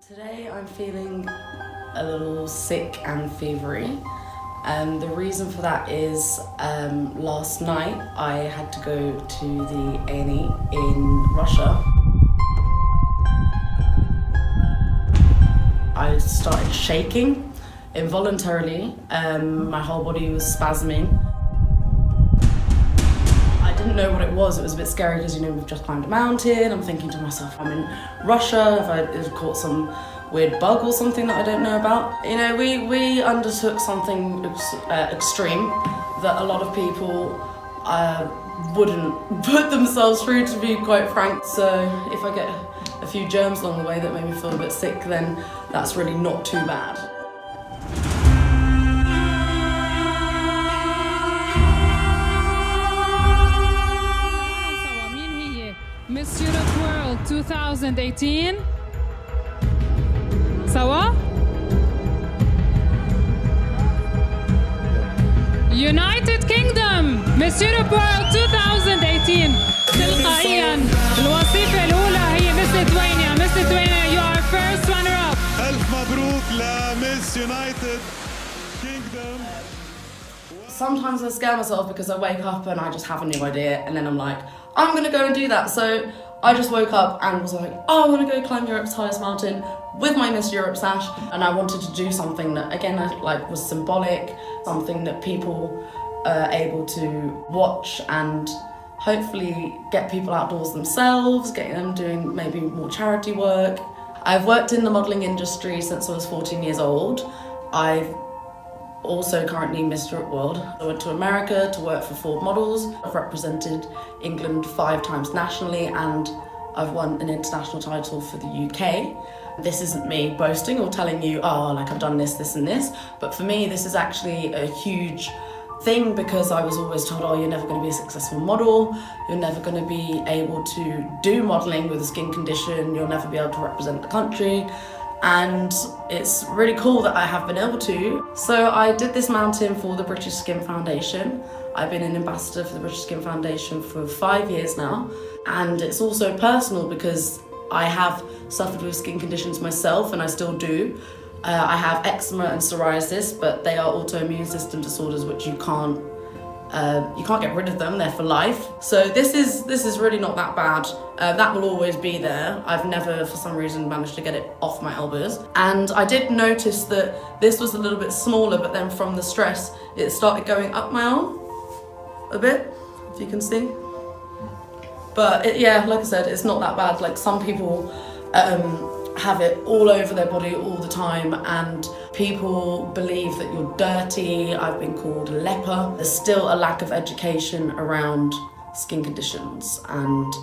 Today I'm feeling a little sick and fevery. The reason for that is last night I had to go to the A&E in Russia. I started shaking involuntarily. My whole body was spasming. I didn't know what it was. It was a bit scary because, we've just climbed a mountain. I'm thinking to myself, I'm in Russia. If I had caught some weird bug or something that I don't know about. We undertook something extreme that a lot of people wouldn't put themselves through, to be quite frank. So if I get a few germs along the way that make me feel a bit sick, then that's really not too bad. Miss Europe World 2018 سوا United Kingdom Miss Europe World 2018 تلقائيا الوظيفة الأولى هي Miss Lithuania. Miss Lithuania, you are first runner up. ألف مبروك لميس United Kingdom. Sometimes I scare myself because I wake up and I just have a new idea and then I'm like, I'm gonna go and do that. So I just woke up and was like, I wanna go climb Europe's highest mountain with my Miss Europe sash. And I wanted to do something that, again, was symbolic, something that people are able to watch and hopefully get people outdoors themselves, get them doing maybe more charity work. I've worked in the modelling industry since I was 14 years old. I've also currently Miss Europe World. I went to America to work for Ford Models. I've represented England 5 times nationally and I've won an international title for the UK. This isn't me boasting or telling you, I've done this, this and this, but for me this is actually a huge thing because I was always told, you're never going to be a successful model, you're never going to be able to do modelling with a skin condition, you'll never be able to represent the country. And it's really cool that I have been able to. So I did this mountain for the British Skin Foundation. I've been an ambassador for the British Skin Foundation for 5 years now. And it's also personal because I have suffered with skin conditions myself and I still do. I have eczema and psoriasis, but they are autoimmune system disorders which you can't get rid of them, they're for life. So this is really not that bad. That will always be there. I've never, for some reason, managed to get it off my elbows. And I did notice that this was a little bit smaller, but then from the stress, it started going up my arm a bit, if you can see. But like I said, it's not that bad. Like some people have it all over their body all the time and people believe that you're dirty. I've been called a leper. There's still a lack of education around skin conditions and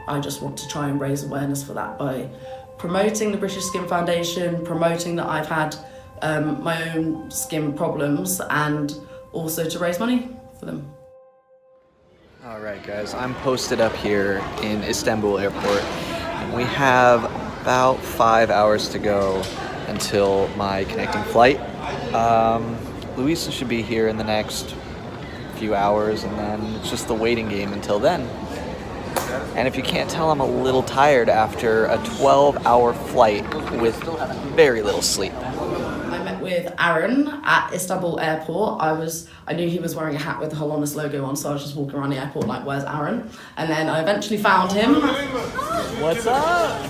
I just want to try and raise awareness for that by promoting the British Skin Foundation, promoting that I've had my own skin problems and also to raise money for them. Alright guys, I'm posted up here in Istanbul airport and we have about 5 hours to go until my connecting flight. Luisa should be here in the next few hours and then it's just the waiting game until then. And if you can't tell, I'm a little tired after a 12-hour flight with very little sleep. I met with Aaron at Istanbul airport. I knew he was wearing a hat with the Hollandus logo on, so I was just walking around the airport like, where's Aaron? And then I eventually found him. What's up?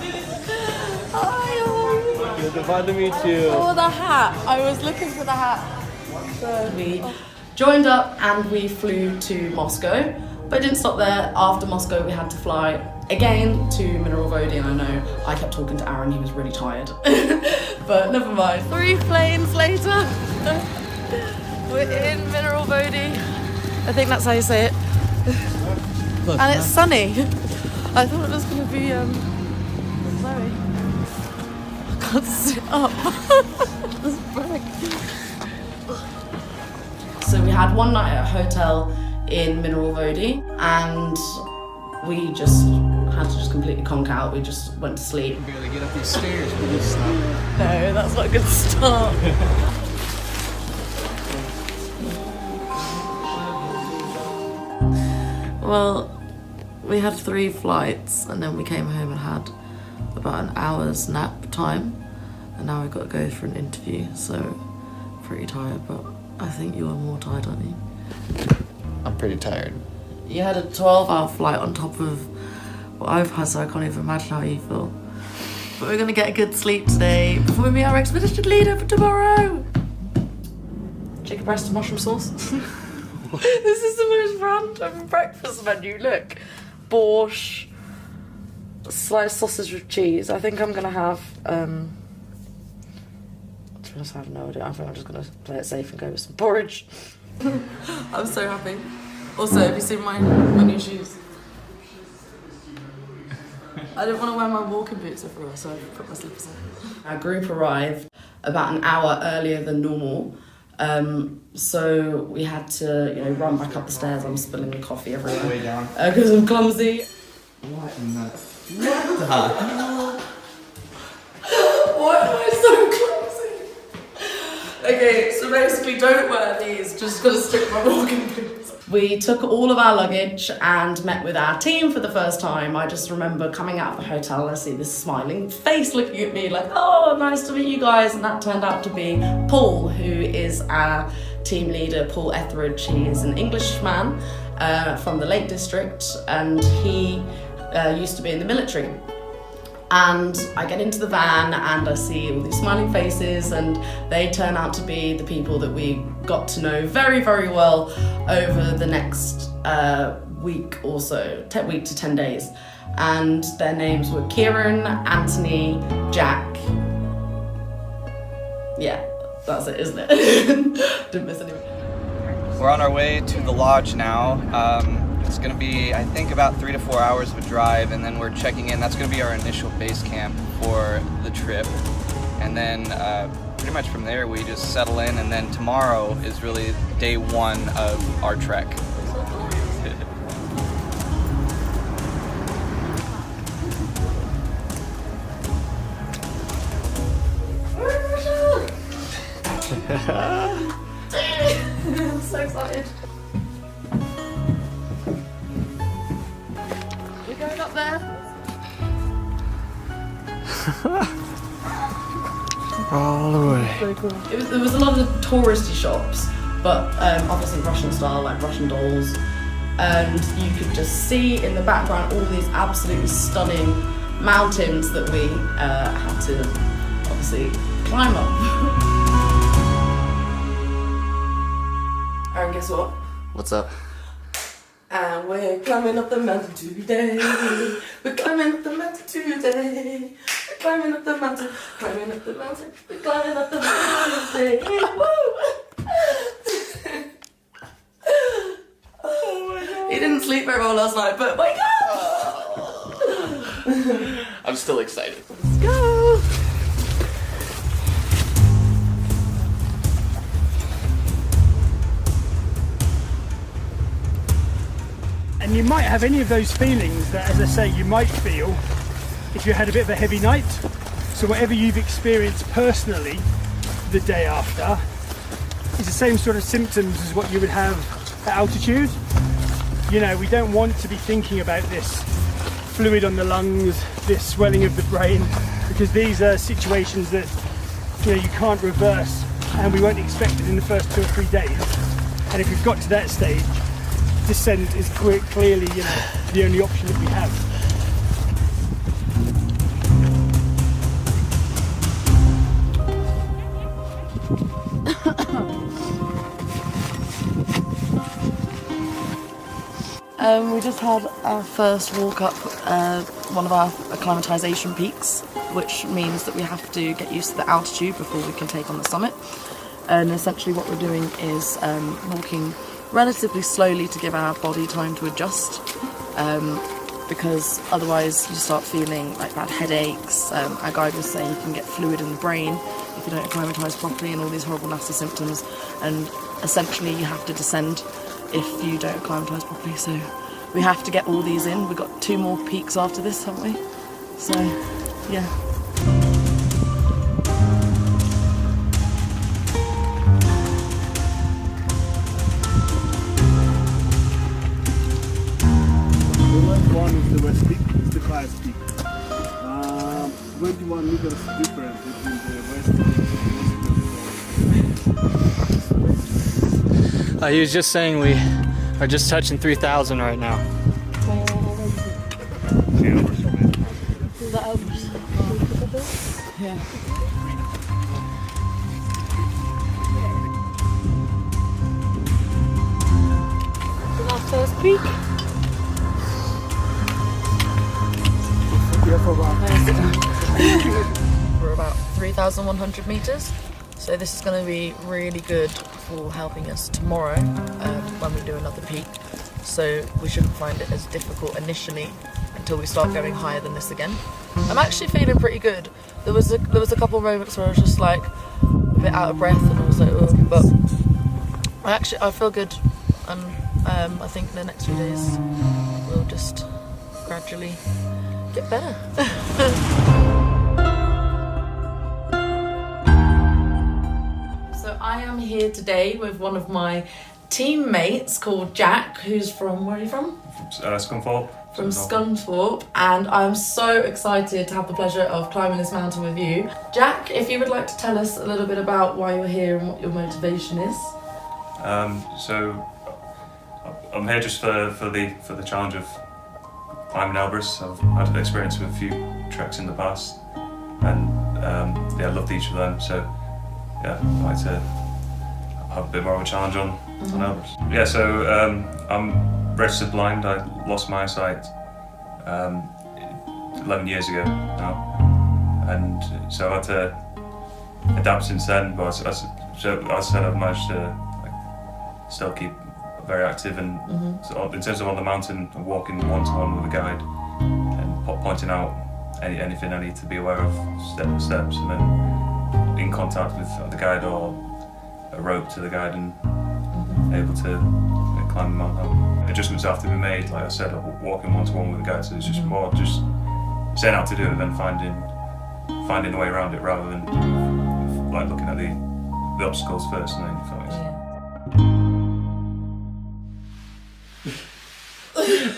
Hi, Good to finally meet you. oh, the hat. I was looking for the hat. So we joined up and we flew to Moscow, but it didn't stop there. After Moscow, we had to fly again to Mineral Vodi, and I know I kept talking to Aaron, he was really tired, but never mind. 3 planes later, we're in Mineral Vodi. I think that's how you say it. And it's sunny. I thought it was going to be Chloe. I can't sit up. This break. So we had one night at a hotel in Mineral Vodi, and we just had to completely conk out. We just went to sleep. You barely get up these stairs with this stuff. No, that's not a good start. Well, we had 3 flights and then we came home and had about an hour's nap time, and now I've got to go for an interview, so pretty tired, but I think you're more tired, aren't you? I'm pretty tired. You had a 12-hour flight on top of what I've had, so I can't even imagine how you feel. But we're gonna get a good sleep today before we meet our expedition leader for tomorrow. Chicken breast and mushroom sauce. This is the most random breakfast menu. Look, borscht, sliced sausage with cheese. I think I'm gonna have. To be honest, I have no idea. I think I'm just gonna play it safe and go with some porridge. I'm so happy. Also, have you seen my new shoes? I didn't want to wear my walking boots everywhere, so I put my slippers on. Our group arrived about an hour earlier than normal, so we had to, run back up the stairs. I'm spilling the coffee everywhere. Way down. Because I'm clumsy. What in the... What the... Why am I so clumsy? Okay, so basically don't wear these, just gonna stick my walking boots. We took all of our luggage and met with our team for the first time. I just remember coming out of the hotel and I see this smiling face looking at me like, oh, nice to meet you guys. And that turned out to be Paul, who is our team leader, Paul Etheridge. He is an Englishman from the Lake District, and he used to be in the military. And I get into the van and I see all these smiling faces, and they turn out to be the people that we got to know very, very well over the next week or so, week to 10 days. And their names were Kieran, Anthony, Jack. Yeah, that's it, isn't it? Didn't miss anyone. We're on our way to the lodge now. It's gonna be, I think, about 3 to 4 hours of a drive, and then we're checking in. That's gonna be our initial base camp for the trip. And then pretty much from there, we just settle in, and then tomorrow is really day one of our trek. I'm so excited. We're going up there. All the way. So cool. There was a lot of touristy shops, but obviously Russian style, like Russian dolls. And you could just see in the background all these absolutely stunning mountains that we had to obviously climb up. And guess what? What's up? And we're climbing up the mountain today. We're climbing up the mountain today. We're climbing up the mountain, climbing up the mountain. We're climbing up the mountain today. Woo! Oh my God. He didn't sleep very well last night, but wake up! I'm still excited. Let's go! And you might have any of those feelings that, as I say, you might feel if you had a bit of a heavy night. So whatever you've experienced personally the day after is the same sort of symptoms as what you would have at altitude. You know, we don't want to be thinking about this fluid on the lungs, this swelling of the brain, because these are situations that, you can't reverse, and we won't expect it in the first 2 or 3 days. And if we've got to that stage, descent is clearly, the only option that we have. We just had our first walk up one of our acclimatization peaks, which means that we have to get used to the altitude before we can take on the summit. And essentially what we're doing is walking relatively slowly to give our body time to adjust, because otherwise you start feeling like bad headaches. Our guide was saying you can get fluid in the brain if you don't acclimatise properly, and all these horrible nasty symptoms, and essentially you have to descend if you don't acclimatise properly. So we have to get all these in. We've got 2 more peaks after this, haven't we? So yeah. One is the west peak, it's the highest peak. meters different between the west and the He was just saying we are just touching 3,000 right now. Yeah. Our first peak. We're about 3,100 meters, so this is going to be really good for helping us tomorrow when we do another peak. So we shouldn't find it as difficult initially until we start going higher than this again. I'm actually feeling pretty good. There was a couple of moments where I was just like a bit out of breath, and I was like, oh, but I feel good, and I think the next few days will just gradually get better. So I am here today with one of my teammates called Jack, who's from, where are you from? Scunthorpe. From Scunthorpe, and I'm so excited to have the pleasure of climbing this mountain with you. Jack, if you would like to tell us a little bit about why you're here and what your motivation is. So I'm here just for the challenge of climbing Elbrus. I've had experience with a few treks in the past, and I loved each of them. So yeah, I'd like to have a bit more of a challenge on Elbrus. Yeah, so I'm registered blind. I lost my eyesight 11 years ago now, and so I've had to adapt since then. But as I said, I've managed to still keep very active, and so in terms of on the mountain, I'm walking one-to-one with a guide and pointing out anything I need to be aware of, steps, and then in contact with the guide or a rope to the guide and able to climb the mountain. Adjustments have to be made, like I said, walking one-to-one with the guide, so it's just more just saying how to do it, then finding a way around it rather than like looking at the obstacles first and then you focus.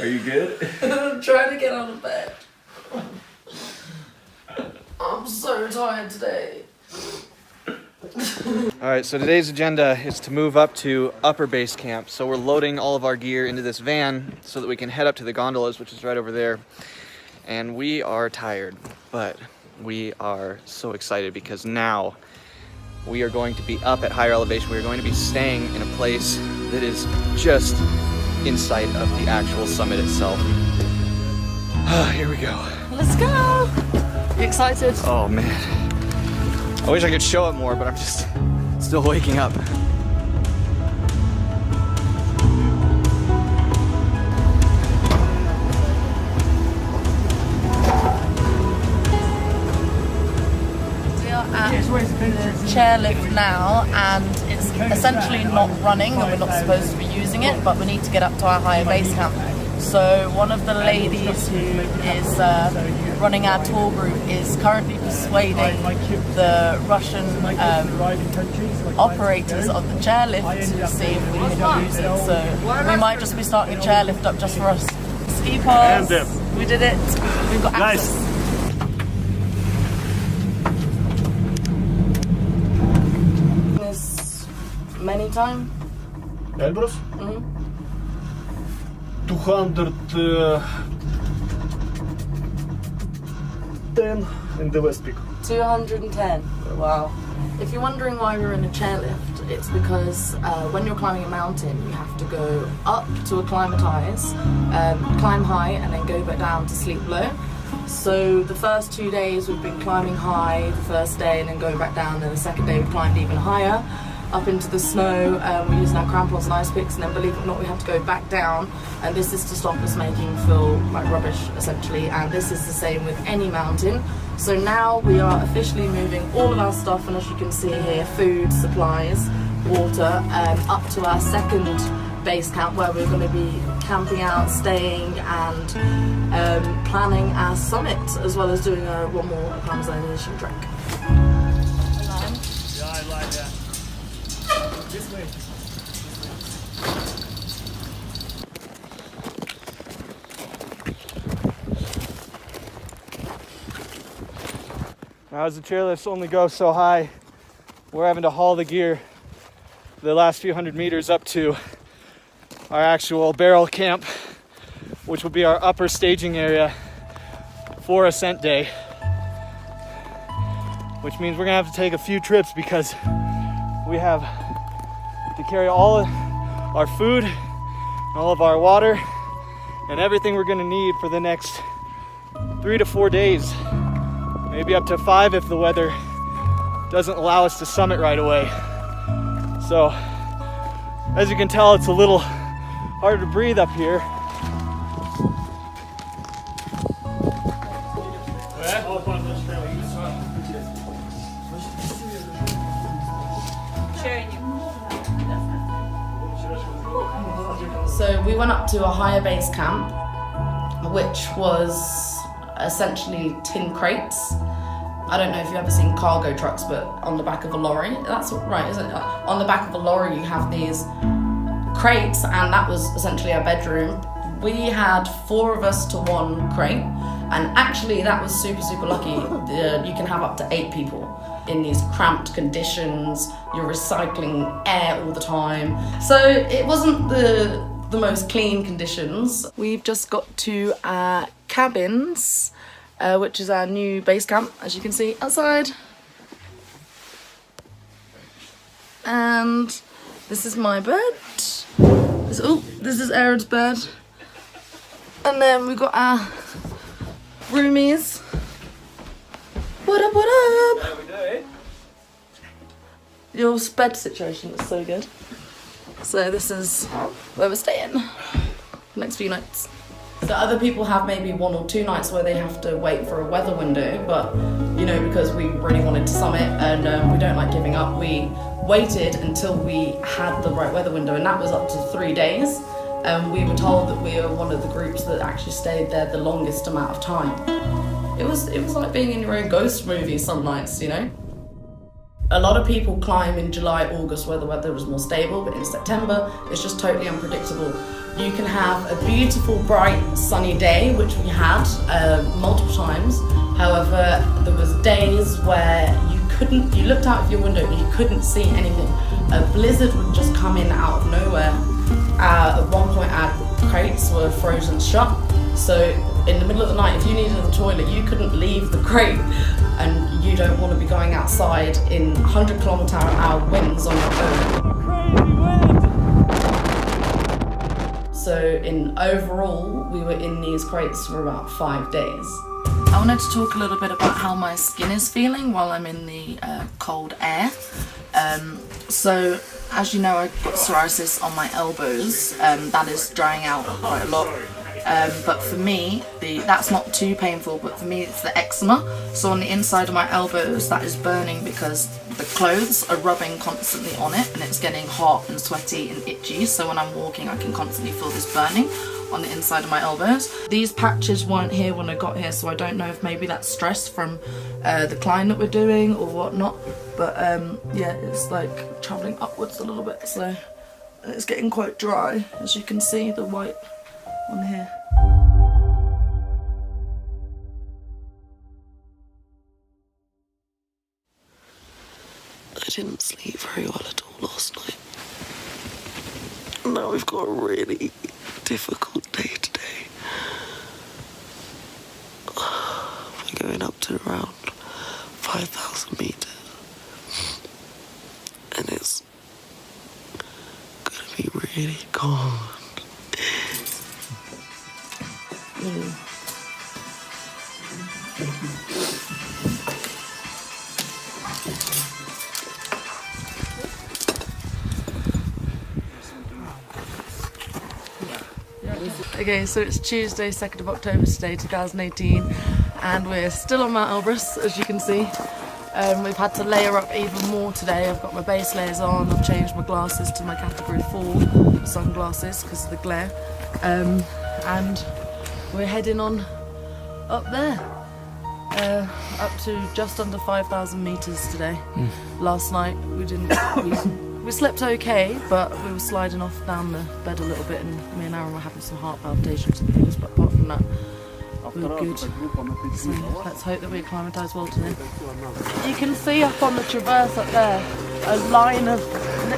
Are you good? I'm trying to get out of bed. I'm so tired today. Alright, so today's agenda is to move up to upper base camp. So we're loading all of our gear into this van so that we can head up to the gondolas, which is right over there. And we are tired, but we are so excited because now we are going to be up at higher elevation. We are going to be staying in a place that is just in sight of the actual summit itself. Here we go. Let's go! You excited? Oh man. I wish I could show it more, but I'm just still waking up. We are at the chairlift now, and it's essentially not running, and we're not supposed to be using it, but we need to get up to our higher base camp. So one of the ladies who is running our tour group is currently persuading the Russian operators of the chairlift to see if we can use it. So we might just be starting a chairlift up just for us. Ski pass, we did it, we've got access. This many time? Elbrus? 210 in the West Peak. 210. Wow. If you're wondering why we're in a chairlift, it's because when you're climbing a mountain, you have to go up to acclimatise, climb high, and then go back down to sleep low. So the first 2 days we've been climbing high, the first day, and then going back down, and the second day we climbed even higher up into the snow. We're using our crampons and ice picks, and then believe it or not, we have to go back down, and this is to stop us making feel like rubbish essentially, and this is the same with any mountain. So now we are officially moving all of our stuff, and as you can see here, food, supplies, water, up to our second base camp where we're going to be camping out, staying, and planning our summit, as well as doing one more acclimatization trek. Yeah, I like that. This way. Now, as the chairlifts only go so high, we're having to haul the gear the last few hundred meters up to our actual barrel camp, which will be our upper staging area for ascent day. Which means we're gonna have to take a few trips because we have to carry all of our food, all of our water, and everything we're gonna need for the next 3 to 4 days. Maybe up to 5 if the weather doesn't allow us to summit right away. So, as you can tell, it's a little harder to breathe up here. So we went up to a higher base camp, which was essentially tin crates. I don't know if you've ever seen cargo trucks, but on the back of a lorry, that's right, isn't it? On the back of a lorry you have these crates, and that was essentially our bedroom. We had 4 of us to 1 crate, and actually that was super lucky. You can have up to 8 people in these cramped conditions. You're recycling air all the time. So it wasn't the most clean conditions. We've just got to our cabins, which is our new base camp, as you can see outside. And this is my bed. This is Aaron's bed. And then we've got our roomies. What up, what up? How we doing? Your bed situation is so good. So this is where we're staying next few nights. So other people have maybe 1 or 2 nights where they have to wait for a weather window, but you know, because we really wanted to summit and we don't like giving up, we waited until we had the right weather window, and that was up to 3 days. We were told that we were one of the groups that actually stayed there the longest amount of time. It was like being in your own ghost movie some nights, you know? A lot of people climb in July, August where the weather is more stable, but in September it's just totally unpredictable. You can have a beautiful, bright, sunny day, which we had multiple times. However, there was days where you looked out of your window and you couldn't see anything. A blizzard would just come in out of nowhere. At one point our crates were frozen shut, so in the middle of the night, if you needed the toilet, you couldn't leave the crate, and you don't want to be going outside in 100km/h winds on your own. So in overall, we were in these crates for about 5 days. I wanted to talk a little bit about how my skin is feeling while I'm in the cold air. So as you know, I've got psoriasis on my elbows. That is drying out quite a lot. But for me, that's not too painful, but for me it's the eczema. So on the inside of my elbows, that is burning because the clothes are rubbing constantly on it and it's getting hot and sweaty and itchy. So when I'm walking, I can constantly feel this burning on the inside of my elbows. These patches weren't here when I got here, so I don't know if maybe that's stress from the climb that we're doing or whatnot. But yeah, it's like travelling upwards a little bit, so it's getting quite dry, as you can see, the white on here. I didn't sleep very well at all last night. Now we've got a really difficult day today. We're going up to around 5,000 meters. And it's gonna be really cold. Okay, so it's Tuesday, 2nd of October today, 2018, and we're still on Mount Elbrus, as you can see. We've had to layer up even more today. I've got my base layers on, I've changed my glasses to my category 4 sunglasses because of the glare, and we're heading on up there, up to just under 5,000 meters today. Last night we slept okay, but we were sliding off down the bed a little bit, and me and Aaron were having some heart palpitations and things, but apart from that, not we're good. So let's hope that we acclimatise well to them. You can see up on the traverse up there a line of,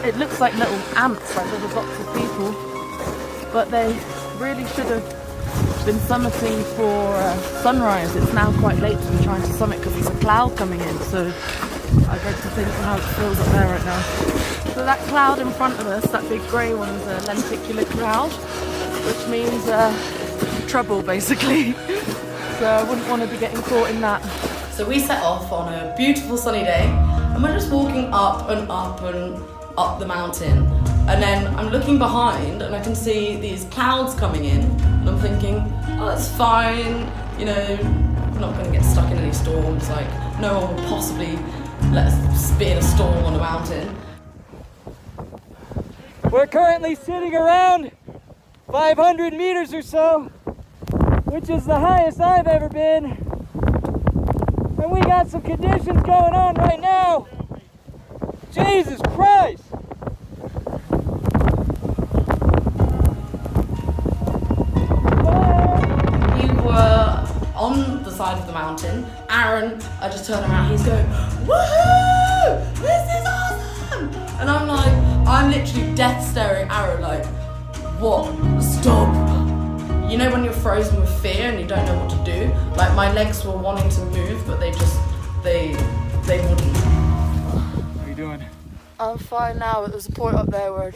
it looks like little ants, like there's lots of people, but they really should have been summiting for sunrise. It's now quite late to be trying to summit because there's a cloud coming in, so I dread to think of how it feels up there right now. So that cloud in front of us, that big grey one, is a lenticular cloud, which means trouble basically. So I wouldn't want to be getting caught in that. So we set off on a beautiful sunny day and we're just walking up and up and up the mountain. And then I'm looking behind and I can see these clouds coming in and I'm thinking, oh, that's fine, you know, we're not going to get stuck in any storms, like no one would possibly let us be in a storm on a mountain. We're currently sitting around 500 meters or so, which is the highest I've ever been. And we got some conditions going on right now. Jesus Christ! We were on the side of the mountain. Aaron, I just turned around, he's going, woohoo! This is awesome! And I'm literally death staring Aaron like, what? Stop! You know when you're frozen with fear and you don't know what to do? Like my legs were wanting to move, but they wouldn't. How are you doing? I'm fine now, but there's a point up there where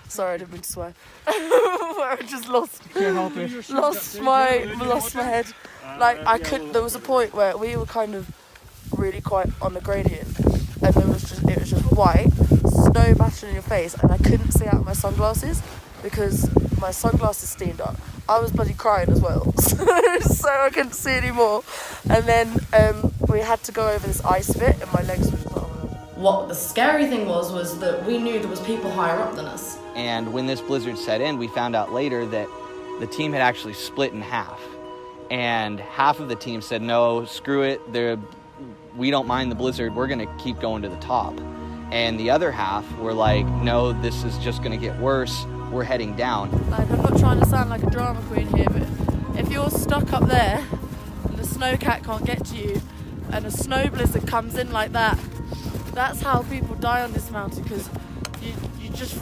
sorry, I didn't mean to swear. Where I just lost my head. Like there was a point where we were kind of really quite on the gradient and it was just white, snow bashing in your face, and I couldn't see out of my sunglasses because my sunglasses steamed up. I was bloody crying as well, so I couldn't see anymore. And then we had to go over this ice bit and my legs were just like, What the scary thing was that we knew there was people higher up than us. And when this blizzard set in, we found out later that the team had actually split in half. And half of the team said, no, screw it, we don't mind the blizzard, we're gonna keep going to the top. And the other half were like, no, this is just gonna get worse, we're heading down. Like, I'm not trying to sound like a drama queen here, but if you're stuck up there and the snowcat can't get to you and a snow blizzard comes in like that, that's how people die on this mountain, because you just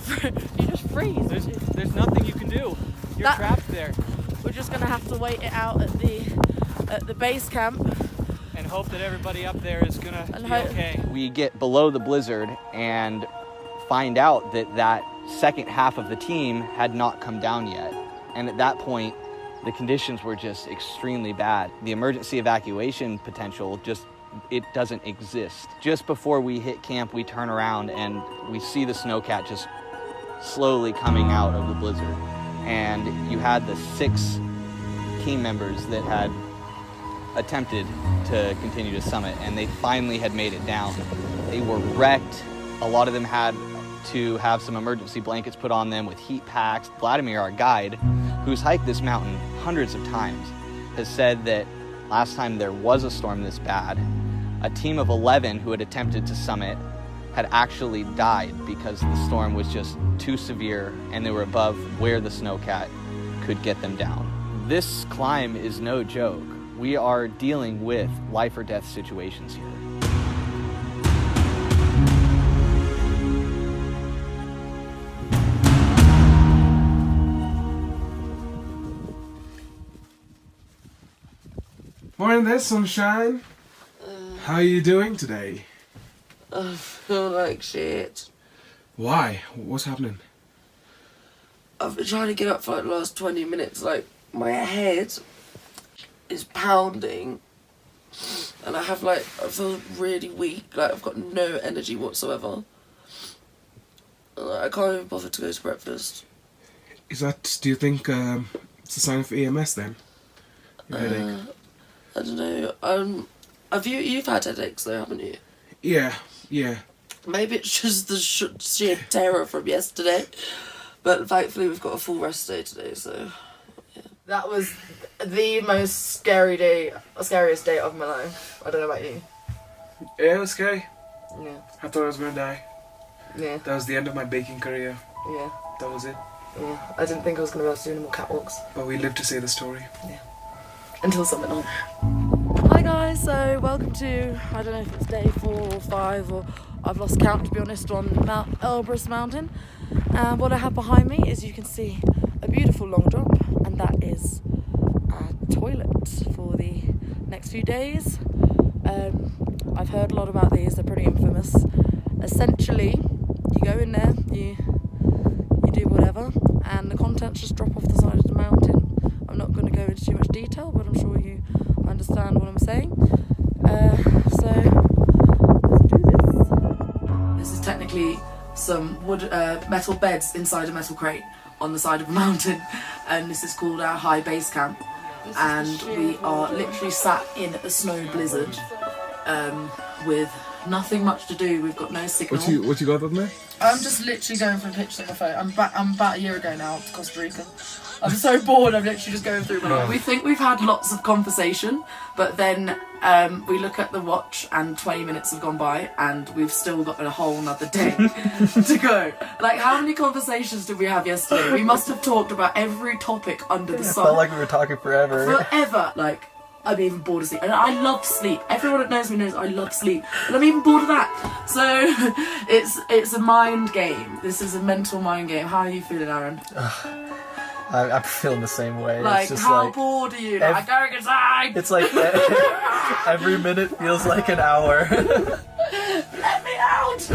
freeze. There's nothing you can do. You're trapped there. We're just gonna have to wait it out at the base camp And hope that everybody up there is gonna be okay. We get below the blizzard and find out that second half of the team had not come down yet. And at that point, the conditions were just extremely bad. The emergency evacuation potential it doesn't exist. Just before we hit camp, we turn around and we see the snowcat just slowly coming out of the blizzard. And you had the 6 team members that had attempted to continue to summit, and they finally had made it down. They were wrecked. A lot of them had to have some emergency blankets put on them with heat packs. Vladimir, our guide, who's hiked this mountain hundreds of times, has said that last time there was a storm this bad, a team of 11 who had attempted to summit had actually died because the storm was just too severe and they were above where the snowcat could get them down. This climb is no joke. We are dealing with life or death situations here. Morning there, sunshine. How are you doing today? I feel like shit. Why? What's happening? I've been trying to get up for like the last 20 minutes, like my head is pounding and I feel really weak, like I've got no energy whatsoever. I can't even bother to go to breakfast. Do you think it's a sign of EMS then? Your headache? I don't know. You've had headaches though, haven't you? Yeah. Maybe it's just the sheer terror from yesterday, but thankfully we've got a full rest day today, so yeah. That was the most scariest day of my life. I don't know about you. Yeah, it was scary. Yeah. I thought I was gonna die. Yeah. That was the end of my baking career. Yeah. That was it. Yeah. I didn't think I was gonna be able to do any more catwalks. But we lived to see the story. Yeah. until summit night. Hi guys, so welcome to, I don't know if it's day 4 or 5 or I've lost count to be honest, on Mount Elbrus mountain. And what I have behind me is you can see a beautiful long drop, and that is a toilet for the next few days. I've heard a lot about these, they're pretty infamous. Essentially, you go in there, you do whatever, and the contents just drop off the side of the mountain. I'm not going to go into too much detail, but I'm sure you understand what I'm saying. So let's do this. This is technically some wood, metal beds inside a metal crate on the side of a mountain, and this is called our high base camp. And we are literally sat in a snow blizzard with nothing much to do. We've got no signal. What you got on there? I'm just literally going through pictures on my phone. I'm about a year ago now to Costa Rica. I'm so bored, I'm literally just going through my life. We think we've had lots of conversation, but then we look at the watch and 20 minutes have gone by and we've still got a whole another day to go. Like, how many conversations did we have yesterday? We must have talked about every topic under the sun. Felt like we were talking forever. Forever. Like, I'm even bored of sleep. And I love sleep. Everyone that knows me knows I love sleep. And I'm even bored of that. So, it's a mind game. This is a mental mind game. How are you feeling, Aaron? I'm feeling the same way. Like, it's just how like, bored are you? Like, going inside! it's like every minute feels like an hour. Let me out!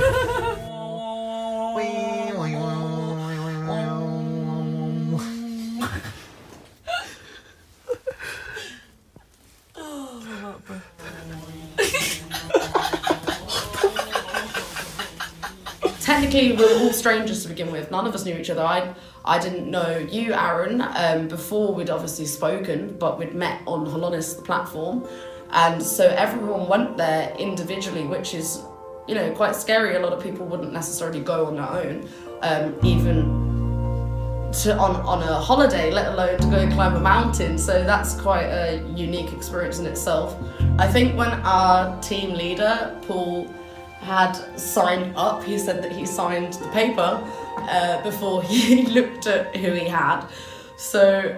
Technically, we were all strangers to begin with. None of us knew each other. I didn't know you, Aaron, before we'd obviously spoken, but we'd met on Holonis, the platform. And so everyone went there individually, which is, you know, quite scary. A lot of people wouldn't necessarily go on their own, even on a holiday, let alone to go and climb a mountain. So that's quite a unique experience in itself. I think when our team leader, Paul, had signed up, he said that he signed the paper before he looked at who he had. So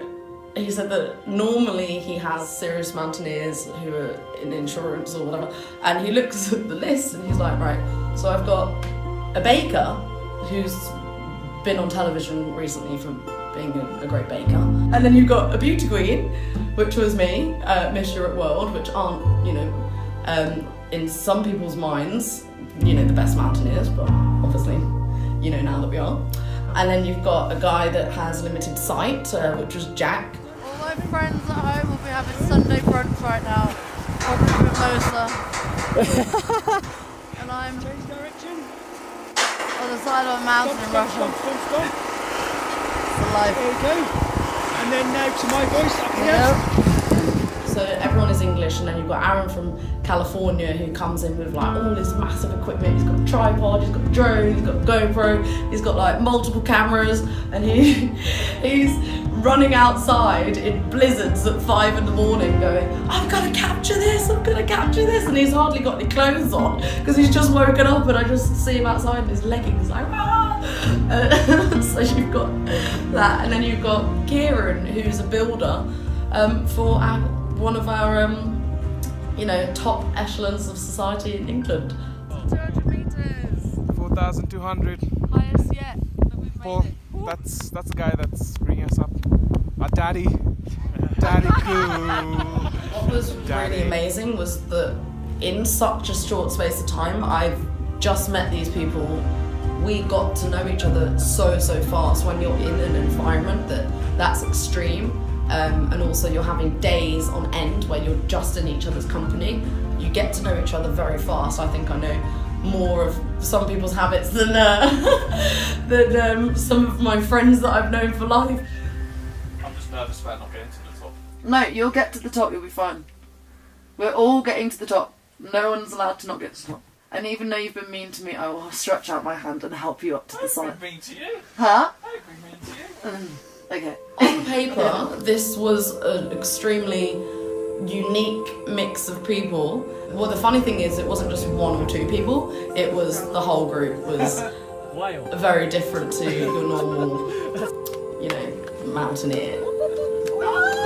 he said that normally he has serious mountaineers who are in insurance or whatever, and he looks at the list and he's like, right, so I've got a baker who's been on television recently for being a great baker, and then you've got a beauty queen, which was me, Miss Europe World, which aren't, you know, in some people's minds, you know, the best mountaineers, but obviously, you know, now that we are. And then you've got a guy that has limited sight, which was Jack. All my friends at home will be having Sunday brunch right now, probably mimosa. And I'm Change direction. on the side of a mountain in Russia. Stop. It's the life. There we go. And then now to my voice up here. So everyone is English, and then you've got Aaron from California who comes in with like all this massive equipment. He's got a tripod, he's got a drone, he's got a GoPro, he's got like multiple cameras, and he's running outside in blizzards at 5 in the morning going, I've got to capture this, and he's hardly got any clothes on because he's just woken up, and I just see him outside in his leggings like, ah! So you've got that, and then you've got Kieran, who's a builder for one of our you know, top echelons of society in England. 200 meters. 4,200. Highest yet that we've made Paul, it. that's the guy that's bringing us up. Our daddy cool. What was really amazing was that in such a short space of time, I've just met these people. We got to know each other so fast when you're in an environment that's extreme. And also you're having days on end where you're just in each other's company. You get to know each other very fast. I think I know more of some people's habits than some of my friends that I've known for life. I'm just nervous about not getting to the top. No, you'll get to the top, you'll be fine. We're all getting to the top. No one's allowed to not get to the top. And even though you've been mean to me, I will stretch out my hand and help you up to the side. I've been mean to you. Huh? I've been mean to you. Okay. On paper, this was an extremely unique mix of people. Well, the funny thing is, it wasn't just one or two people, it was the whole group was very different to your normal, you know, mountaineer.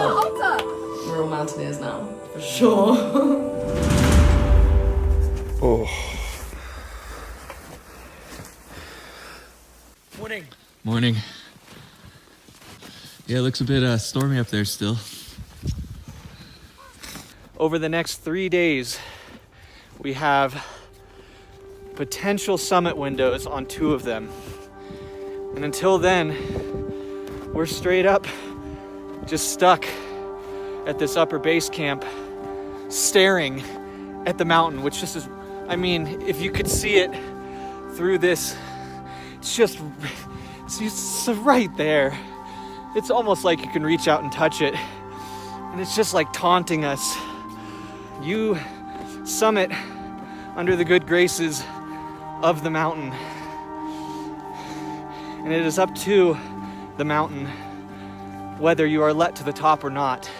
But we're all mountaineers now, for sure. Oh. Morning. Morning. Yeah, it looks a bit stormy up there still. Over the next 3 days, we have potential summit windows on 2 of them. And until then, we're straight up just stuck at this upper base camp, staring at the mountain, which just is, I mean, if you could see it through this, it's just right there. It's almost like you can reach out and touch it. And it's just like taunting us. You summit under the good graces of the mountain. And it is up to the mountain whether you are let to the top or not.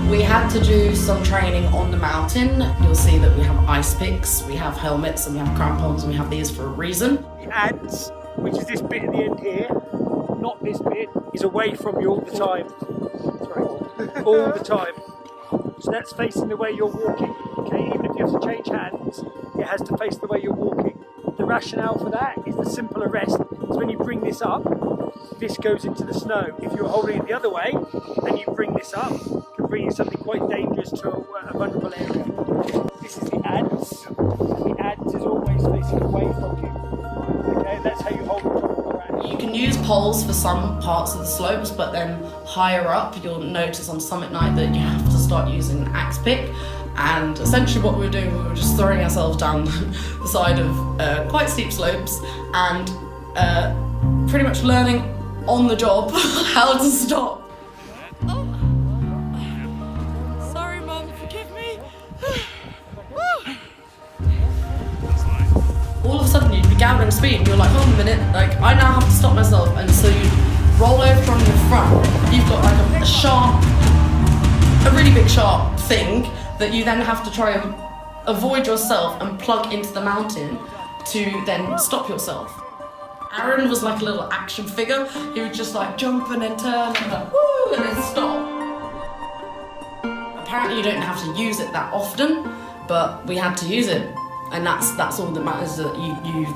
We had to do some training on the mountain. You'll see that we have ice picks, we have helmets, and we have crampons, and we have these for a reason. The ants, which is this bit at the end here, not this bit, is away from you all the time. That's right. All the time. So that's facing the way you're walking. Okay, even if you have to change hands, it has to face the way you're walking. The rationale for that is the simple arrest. So when you bring this up, this goes into the snow. If you're holding it the other way and you bring this up, it can bring you something quite dangerous to a vulnerable area. This is the ants, and the ants is always facing away from you. Okay, that's how you hold it. You can use poles for some parts of the slopes, but then higher up, you'll notice on summit night that you have to start using an axe pick. And essentially what we were doing, we were just throwing ourselves down the side of quite steep slopes and pretty much learning on the job how to stop. Sorry, Mum, forgive me. All of a sudden you'd be gathering speed and you're like, hold on a minute, like I now have to stop myself, and so you roll over from your front. You've got like a really big sharp thing that you then have to try and avoid yourself and plug into the mountain to then stop yourself. Aaron was like a little action figure. He would just like jump and then turn and like woo and then stop. Apparently you don't have to use it that often, but we had to use it. And that's all that matters, that you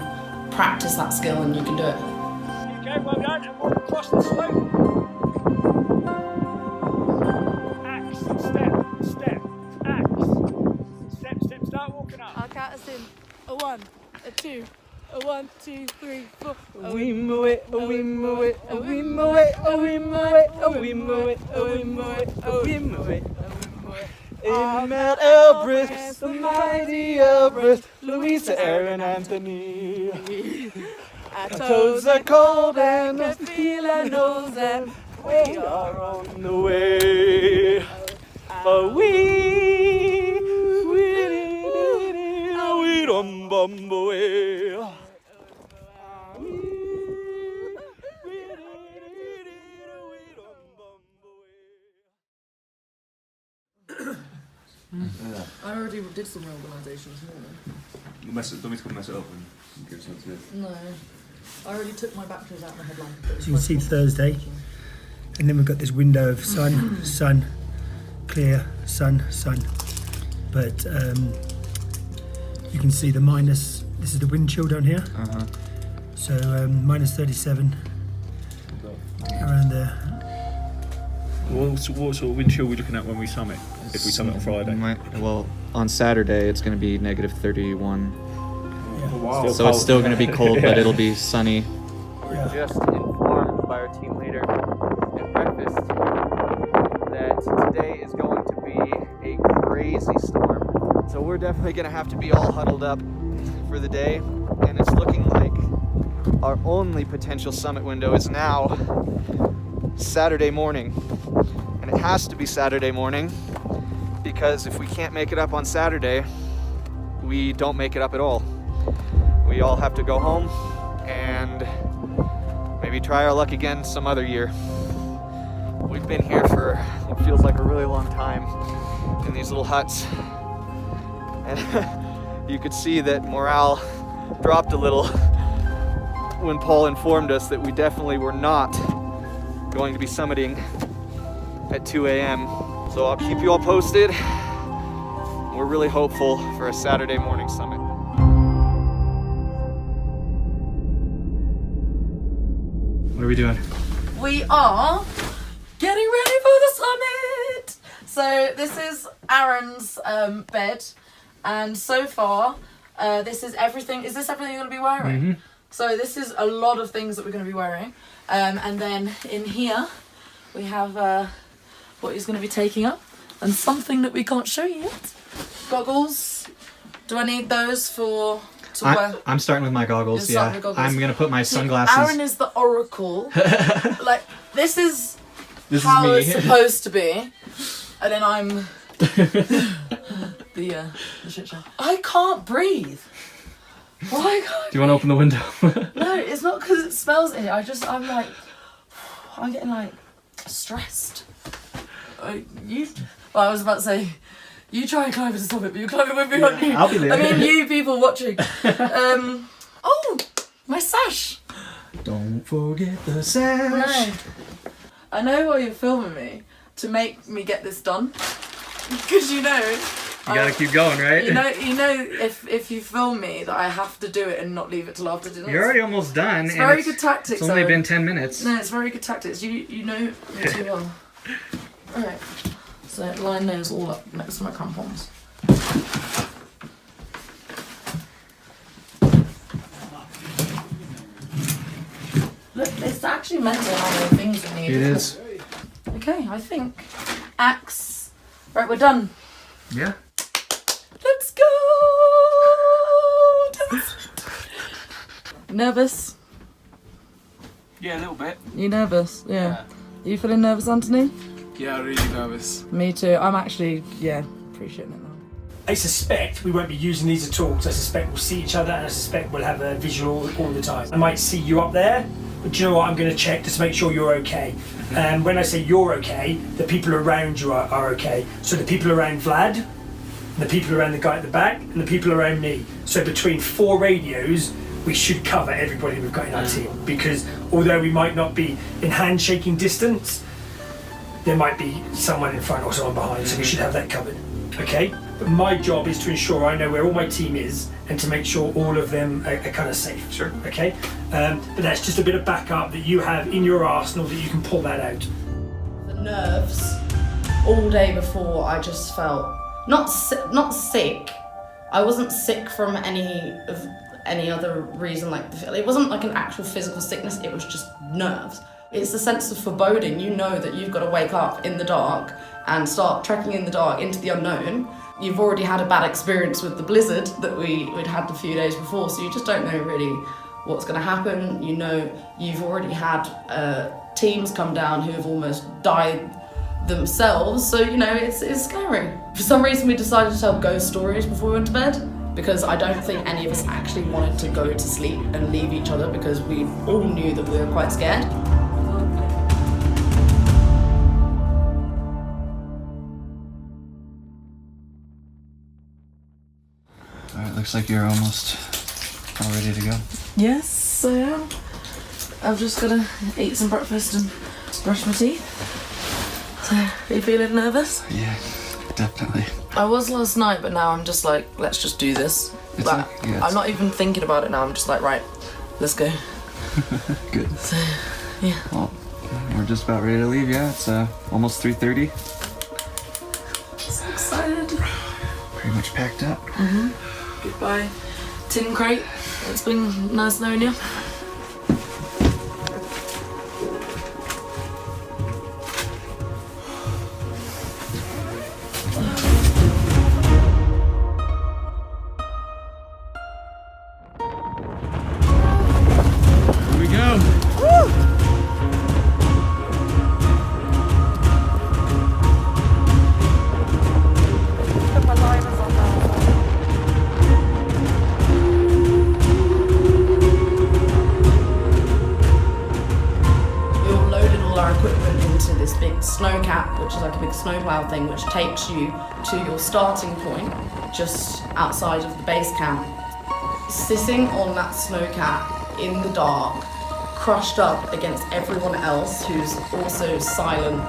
practice that skill and you can do it. Okay, well done, and walk across the slope. Axe, step, axe. Step, start walking up. I'll count us in. A 1, a 2, a 1, 2, 3, 4. We move it, we move it, we move it, we move it, we move it, we move it, we move it. In Mount Elbrus, the mighty Elbrus, Louisa, Aaron, Anthony. Our toes are cold and the feel our nose, and we are on the way. Oh, we dum bum away. I already did some reorganisation this morning. Don't mess it up and give something to No. I already took my batteries out of the headlamp. So you can see Thursday, and then we've got this window of sun, sun, clear, sun, sun. But you can see the minus, this is the wind chill down here. So minus 37, around there. What sort of wind chill are we looking at when we summit? If we summit on Friday? Well, on Saturday it's going to be negative 31. Yeah. Wow. So it's still going to be cold, but it'll be sunny. Yeah. Just informed by our team leader at breakfast that today is going to be a crazy storm. So we're definitely going to have to be all huddled up for the day, and it's looking like our only potential summit window is now Saturday morning. And it has to be Saturday morning because if we can't make it up on Saturday, we don't make it up at all. We all have to go home and maybe try our luck again some other year. We've been here for what feels like a really long time in these little huts. And you could see that morale dropped a little when Paul informed us that we definitely were not going to be summiting at 2 a.m. So I'll keep you all posted. We're really hopeful for a Saturday morning summit. What are we doing? We are getting ready for the summit. So this is Aaron's bed, and so far this is everything. Is this everything you're going to be wearing? Mm-hmm. So this is a lot of things that we're going to be wearing, and then in here we have what he's going to be taking up, and something that we can't show you yet. Goggles. Do I need those to wear? I'm starting with my goggles. You're starting with goggles. I'm gonna put my sunglasses. Aaron is the oracle. Like this is This how is me. it's supposed to be, and then I'm the shit show. I can't breathe. Why can't? Do you want to open the window? No, it's not because it smells in here. I'm like, I'm getting like stressed. I was about to say, you try and climb to stop it, but you climb it with me on you. I'll be there. I mean, you people watching. Oh, my sash. Don't forget the sash. No. I know why you're filming me, to make me get this done. Because you gotta keep going, right? You know, if you film me, that I have to do it and not leave it till after dinner. You're already almost done. It's and very good tactics. It's only Owen. been 10 minutes. No, it's very good tactics. You know me too well. Alright, so line those all up next to my crampons. Look, it's actually meant to have all the things we need. It is. Okay, I think axe. Right, we're done. Yeah. Let's go! Nervous? Yeah, a little bit. You nervous? Yeah. Are you feeling nervous, Anthony? Yeah, really nervous. Me too. I'm actually, appreciating it now. I suspect we won't be using these at all, because I suspect we'll see each other, and I suspect we'll have a visual all the time. I might see you up there, but do you know what? I'm going to check just to make sure you're okay. And when I say you're okay, the people around you are okay. So the people around Vlad, and the people around the guy at the back, and the people around me. So between 4 radios, we should cover everybody we've got in our team. Because although we might not be in handshaking distance, there might be someone in front or someone behind, so we should have that covered. Okay? But my job is to ensure I know where all my team is and to make sure all of them are kind of safe. Sure. Okay? But that's just a bit of backup that you have in your arsenal that you can pull that out. The nerves all day before, I just felt not sick. I wasn't sick from any other reason. Like, it wasn't like an actual physical sickness. It was just nerves. It's a sense of foreboding. You know that you've got to wake up in the dark and start trekking in the dark into the unknown. You've already had a bad experience with the blizzard that we'd had a few days before, so you just don't know really what's going to happen. You know, you've already had teams come down who have almost died themselves, so you know it's scary. For some reason we decided to tell ghost stories before we went to bed, because I don't think any of us actually wanted to go to sleep and leave each other, because we all knew that we were quite scared. Alright, looks like you're almost all ready to go. Yes, I am. I've just got to eat some breakfast and brush my teeth. So, are you feeling nervous? Yeah, definitely. I was last night, but now I'm just like, let's just do this. I'm not even thinking about it now. I'm just like, right, let's go. Good. So, yeah. Well, we're just about ready to leave, yeah? It's almost 3:30. So excited. Pretty much packed up. Goodbye, tin crate. It's been nice knowing you. Here we go. Snow cap, which is like a big snowplow thing, which takes you to your starting point, just outside of the base camp. Sitting on that snowcat in the dark, crushed up against everyone else who's also silent,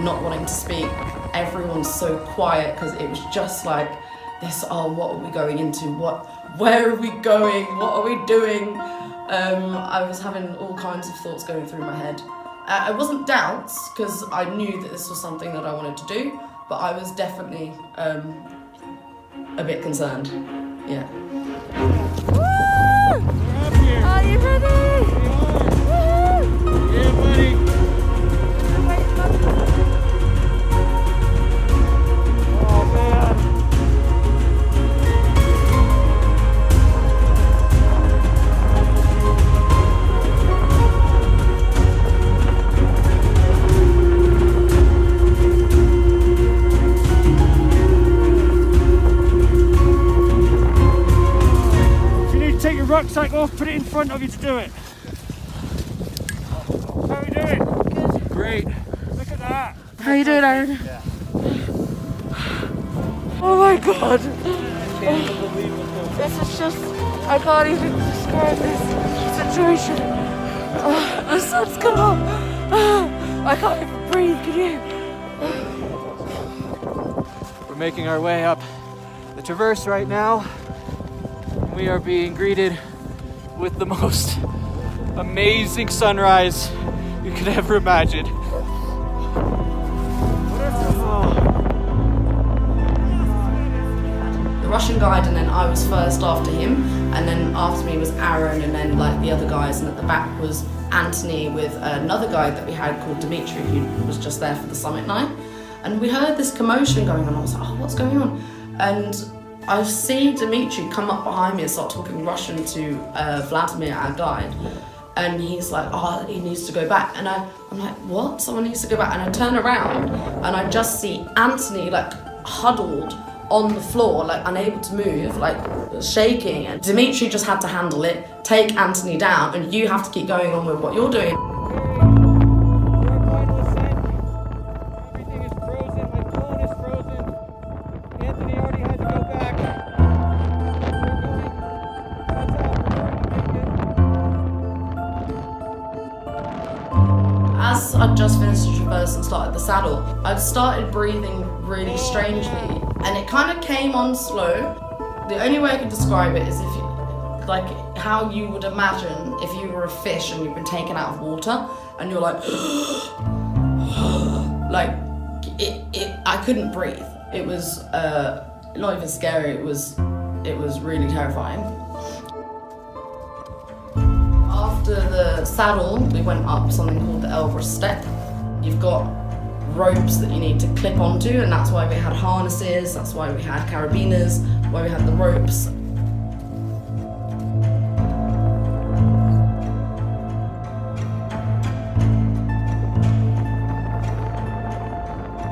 not wanting to speak. Everyone's so quiet because it was just like this, oh, what are we going into? Where are we going? What are we doing? I was having all kinds of thoughts going through my head. I wasn't doubts because I knew that this was something that I wanted to do, but I was definitely a bit concerned. Yeah. Are you ready? Yeah, buddy. Oh man. If you need to take your rucksack off, put it in front of you to do it. How are we doing? Great. Look at that. How you doing, Aaron? Yeah. Oh my god. Can't even believe what's going on. This is just, I can't even describe this situation. The sun's come up. I can't even breathe, can you? We're making our way up the traverse right now. We are being greeted with the most amazing sunrise you could ever imagine. The Russian guide, and then I was first after him, and then after me was Aaron, and then like the other guys, and at the back was Anthony with another guide that we had called Dimitri, who was just there for the summit night. And we heard this commotion going on. I was like, oh, what's going on? And I see Dimitri come up behind me and start talking Russian to Vladimir, our guide. And he's like, oh, he needs to go back. And I'm like, what? Someone needs to go back. And I turn around and I just see Anthony like huddled on the floor, like unable to move, like shaking. And Dimitri just had to handle it, take Anthony down, and you have to keep going on with what you're doing. Everything is frozen, my phone is frozen. Anthony already had to go back. As I'd just finished the traverse and started the saddle, I'd started breathing really strangely, and it kind of came on slow. The only way I could describe it is if you, like how you would imagine if you were a fish and you've been taken out of water and you're like, like I couldn't breathe. It was not even scary. It was really terrifying. After the saddle, we went up something called the Elbrus step. You've got ropes that you need to clip onto, and that's why we had harnesses, that's why we had carabiners, why we had the ropes.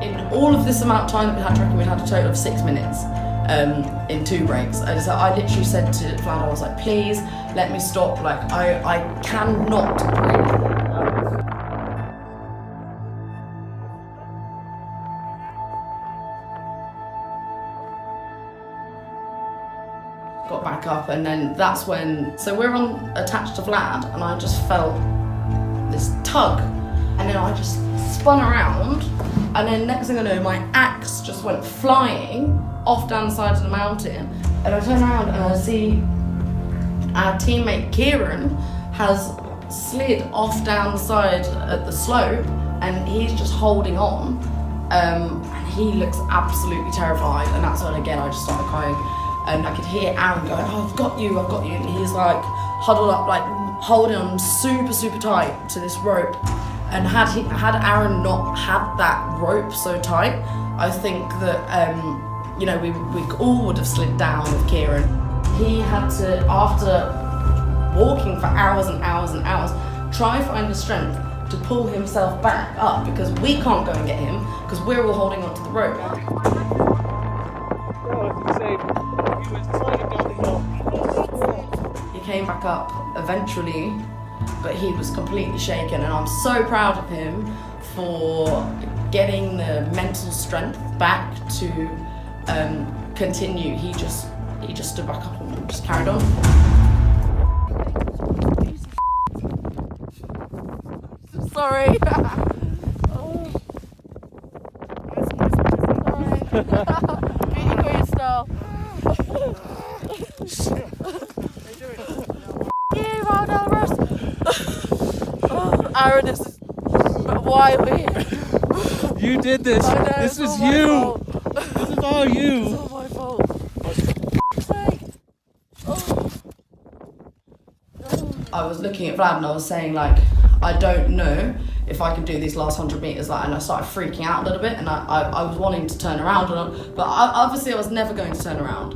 In all of this amount of time that we had trekking, we had a total of 6 minutes in 2 breaks. And so I literally said to Vlad, I was like, please let me stop, like I cannot breathe. Got back up, and then that's when, so we're attached to Vlad, and I just felt this tug, and then I just spun around, and then next thing I know, my axe just went flying off down the side of the mountain, and I turn around and I see our teammate Kieran has slid off down the side at the slope, and he's just holding on, and he looks absolutely terrified, and that's when again I just started crying. And I could hear Aaron going, oh, I've got you. And he's like huddled up, like holding on super, super tight to this rope. And had Aaron not had that rope so tight, I think that, you know, we all would have slid down with Kieran. He had to, after walking for hours and hours and hours, try find the strength to pull himself back up, because we can't go and get him because we're all holding onto the rope. He came back up eventually, but he was completely shaken, and I'm so proud of him for getting the mental strength back to continue. He just stood back up and just carried on. Sorry. Beauty queen style. Yeah, well done, Ross. Aaron, this is why we're here. You did this. I know, This it's was all my you. fault. This is all you. It's all my fault. I was looking at Vlad and I was saying, like, I don't know if I can do these last 100 meters, like, and I started freaking out a little bit, and I was wanting to turn around, but obviously I was never going to turn around.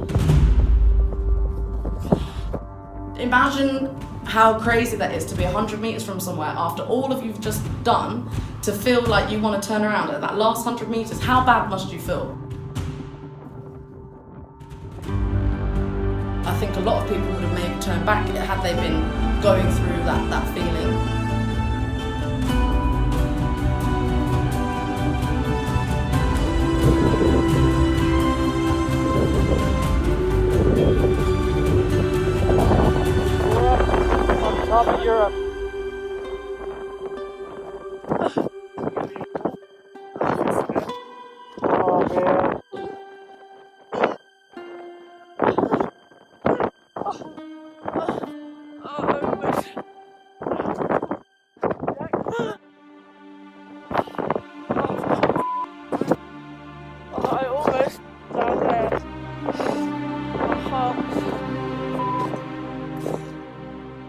Imagine how crazy that is to be 100 meters from somewhere after all of you've just done, to feel like you want to turn around at that last 100 meters. How bad must you feel? I think a lot of people would have maybe turned back had they been going through that feeling. On top of Europe. Oh man. I almost down there.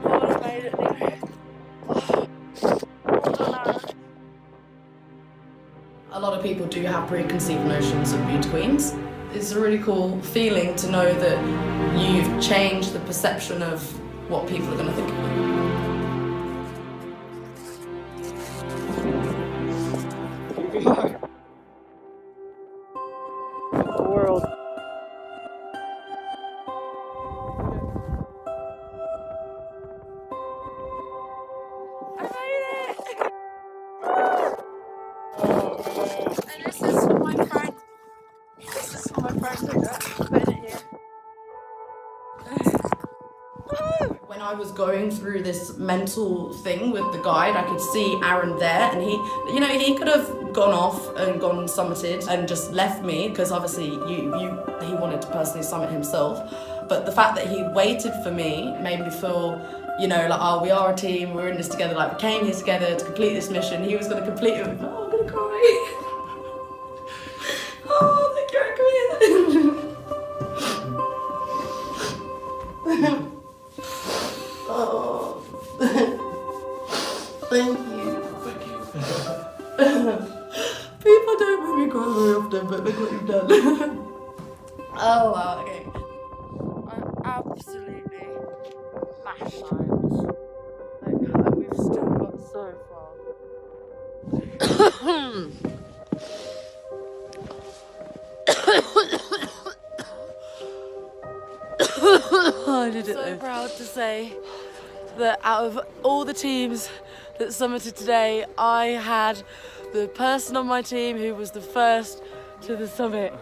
Almost made it anyway. A lot of people do have preconceived notions of beauty queens. It's a really cool feeling to know that you've changed the perception of what people are going to think of you. The world. I made it! And this is for my friend. This is for my friend. Putting it here. When I was going through this mental thing with the guide, I could see Aaron there, and he could have gone off and gone summited and just left me, because obviously he wanted to personally summit himself. But the fact that he waited for me made me feel, like, oh, we are a team, we're in this together, like, we came here together to complete this mission. He was going to complete it with, oh, I'm going to cry. Oh, thank you, Aaron, come here. Oh, thank you. People don't make me cry very often, but look what you've done. Oh wow, okay. I'm absolutely mashed science. Like, we've still got so far. I did it. I'm so proud to say that out of all the teams that summited today, I had the person on my team who was the first to the summit.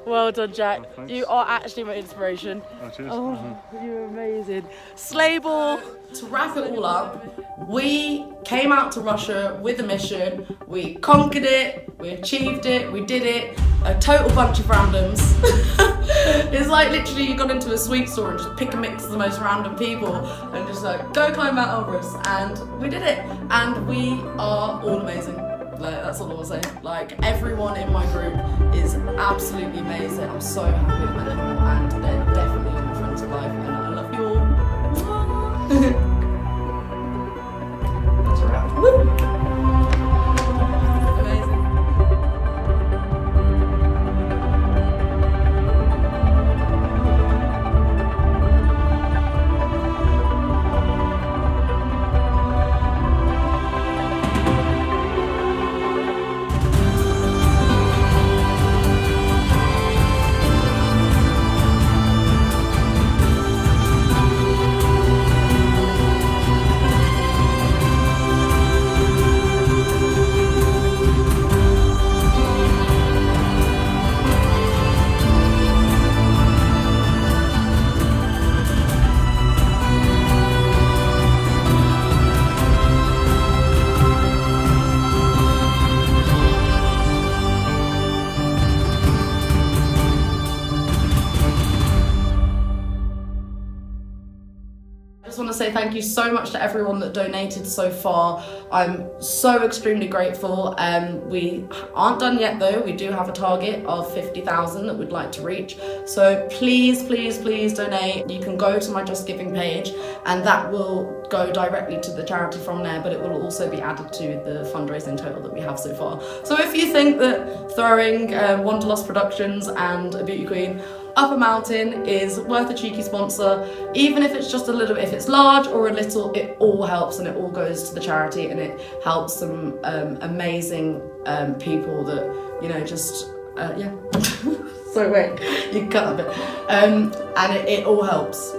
Well done, Jack. Oh, you are actually my inspiration. Oh, cheers. Oh, you're amazing. Sleigh ball. To wrap it all up, we came out to Russia with a mission. We conquered it, we achieved it, we did it. A total bunch of randoms. It's like literally you got into a sweet store and just pick a mix of the most random people and just like, go climb Mount Elbrus. And we did it. And we are all amazing. Like, that's all I will say. Like, everyone in my group is absolutely amazing. I'm so happy with them, and they're definitely all my friends of life, and I love you all. That's a wrap. Woo! thank you so much to everyone that donated so far. I'm so extremely grateful. We aren't done yet though. We do have a target of 50,000 that we'd like to reach. So please, please, please donate. You can go to my Just Giving page and that will go directly to the charity from there, but it will also be added to the fundraising total that we have so far. So if you think that throwing Wanderlust Productions and a Beauty Queen up a mountain is worth a cheeky sponsor, even if it's just a little, if it's large or a little, it all helps and it all goes to the charity and it helps some amazing people that, you know, just, yeah. So wait, you can cut that bit. And it all helps.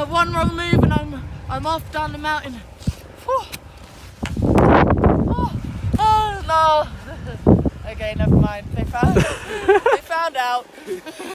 One wrong move and I'm off down the mountain. Oh no. Okay, never mind. They found out.